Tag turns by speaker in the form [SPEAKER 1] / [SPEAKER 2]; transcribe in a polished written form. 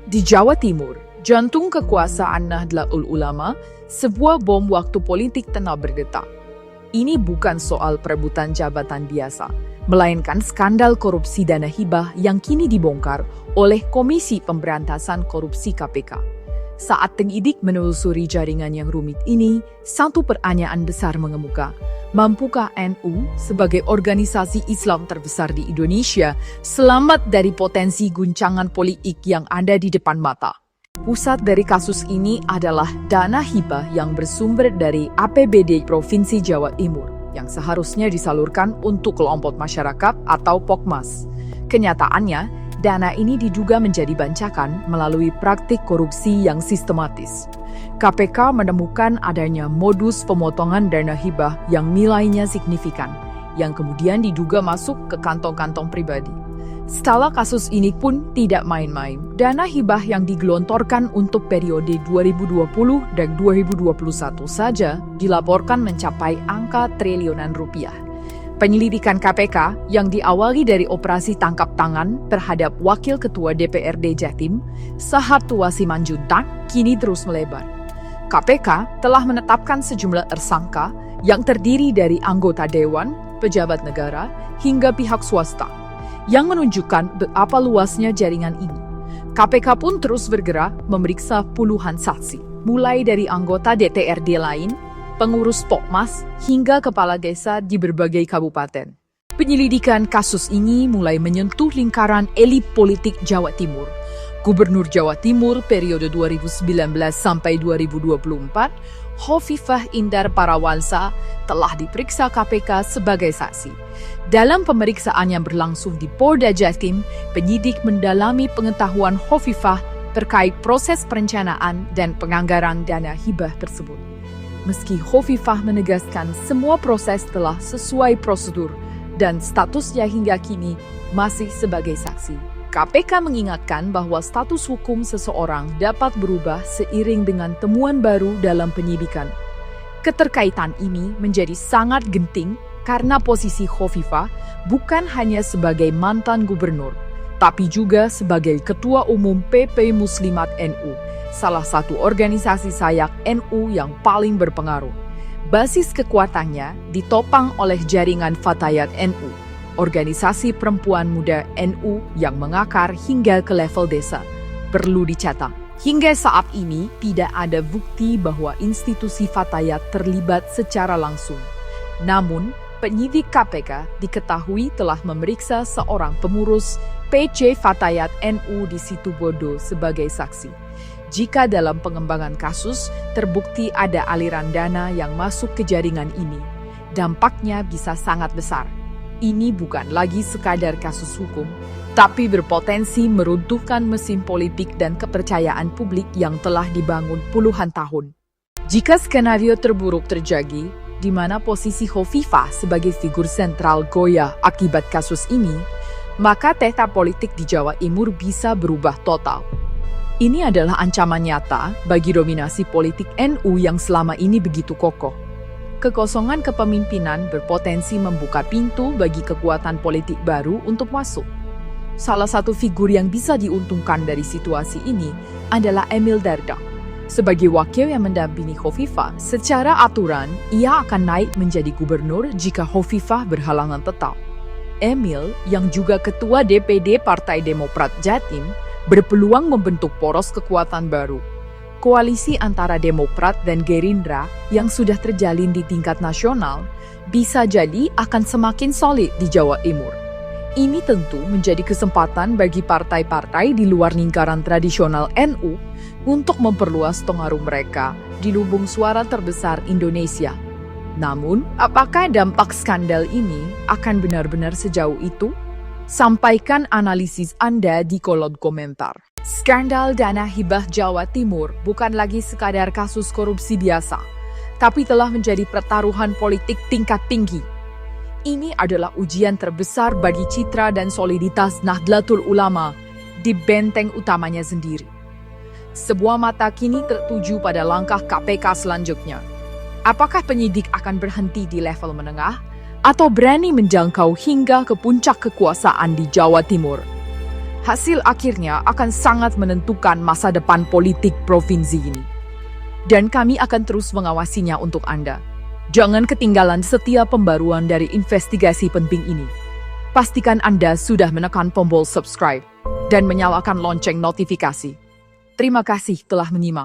[SPEAKER 1] Di Jawa Timur, jantung kekuasaan Nahdlatul Ulama, sebuah bom waktu politik tengah berdetak. Ini bukan soal perebutan jabatan biasa, melainkan skandal korupsi dana hibah yang kini dibongkar oleh Komisi Pemberantasan Korupsi KPK. Saat penyidik menelusuri jaringan yang rumit ini, satu pertanyaan besar mengemuka. Mampukah NU sebagai organisasi Islam terbesar di Indonesia selamat dari potensi guncangan politik yang ada di depan mata? Pusat dari kasus ini adalah dana hibah yang bersumber dari APBD Provinsi Jawa Timur yang seharusnya disalurkan untuk kelompok masyarakat atau Pokmas. Kenyataannya, dana ini diduga menjadi bancakan melalui praktik korupsi yang sistematis. KPK menemukan adanya modus pemotongan dana hibah yang nilainya signifikan, yang kemudian diduga masuk ke kantong-kantong pribadi. Setelah kasus ini pun tidak main-main, dana hibah yang digelontorkan untuk periode 2020 dan 2021 saja dilaporkan mencapai angka triliunan rupiah. Penyelidikan KPK yang diawali dari operasi tangkap tangan terhadap Wakil Ketua DPRD Jatim, Sahartua Simanjuntak, kini terus melebar. KPK telah menetapkan sejumlah tersangka yang terdiri dari anggota dewan, pejabat negara, hingga pihak swasta, yang menunjukkan betapa luasnya jaringan ini. KPK pun terus bergerak memeriksa puluhan saksi, mulai dari anggota DPRD lain, pengurus Pokmas, hingga kepala desa di berbagai kabupaten. Penyelidikan kasus ini mulai menyentuh lingkaran elit politik Jawa Timur. Gubernur Jawa Timur periode 2019 sampai 2024, Hovifah Indar Parawansa, telah diperiksa KPK sebagai saksi. Dalam pemeriksaan yang berlangsung di Polda Jatim, penyidik mendalami pengetahuan Hovifah terkait proses perencanaan dan penganggaran dana hibah tersebut. Meski Hovifah menegaskan semua proses telah sesuai prosedur dan statusnya hingga kini masih sebagai saksi, KPK mengingatkan bahwa status hukum seseorang dapat berubah seiring dengan temuan baru dalam penyidikan. Keterkaitan ini menjadi sangat genting karena posisi Hovifah bukan hanya sebagai mantan gubernur, tapi juga sebagai Ketua Umum PP Muslimat NU, salah satu organisasi sayap NU yang paling berpengaruh. Basis kekuatannya ditopang oleh jaringan Fatayat NU, organisasi perempuan muda NU yang mengakar hingga ke level desa. Perlu dicatat, hingga saat ini tidak ada bukti bahwa institusi Fatayat terlibat secara langsung. Namun, penyidik KPK diketahui telah memeriksa seorang pengurus PC Fatayat NU di Situbondo sebagai saksi. Jika dalam pengembangan kasus terbukti ada aliran dana yang masuk ke jaringan ini, dampaknya bisa sangat besar. Ini bukan lagi sekadar kasus hukum, tapi berpotensi meruntuhkan mesin politik dan kepercayaan publik yang telah dibangun puluhan tahun. Jika skenario terburuk terjadi, di mana posisi Hovifah sebagai figur sentral goyah akibat kasus ini, maka peta politik di Jawa Timur bisa berubah total. Ini adalah ancaman nyata bagi dominasi politik NU yang selama ini begitu kokoh. Kekosongan kepemimpinan berpotensi membuka pintu bagi kekuatan politik baru untuk masuk. Salah satu figur yang bisa diuntungkan dari situasi ini adalah Emil Dardak. Sebagai wakil yang mendampingi Hovifah, secara aturan ia akan naik menjadi gubernur jika Hovifah berhalangan tetap. Emil, yang juga ketua DPD Partai Demokrat Jatim, berpeluang membentuk poros kekuatan baru. Koalisi antara Demokrat dan Gerindra yang sudah terjalin di tingkat nasional bisa jadi akan semakin solid di Jawa Timur. Ini tentu menjadi kesempatan bagi partai-partai di luar lingkaran tradisional NU untuk memperluas pengaruh mereka di lumbung suara terbesar Indonesia. Namun, apakah dampak skandal ini akan benar-benar sejauh itu? Sampaikan analisis Anda di kolom komentar. Skandal dana hibah Jawa Timur bukan lagi sekadar kasus korupsi biasa, tapi telah menjadi pertaruhan politik tingkat tinggi. Ini adalah ujian terbesar bagi citra dan soliditas Nahdlatul Ulama di benteng utamanya sendiri. Sebuah mata kini tertuju pada langkah KPK selanjutnya. Apakah penyidik akan berhenti di level menengah atau berani menjangkau hingga ke puncak kekuasaan di Jawa Timur? Hasil akhirnya akan sangat menentukan masa depan politik provinsi ini. Dan kami akan terus mengawasinya untuk Anda. Jangan ketinggalan setiap pembaruan dari investigasi penting ini. Pastikan Anda sudah menekan tombol subscribe dan menyalakan lonceng notifikasi. Terima kasih telah menyimak.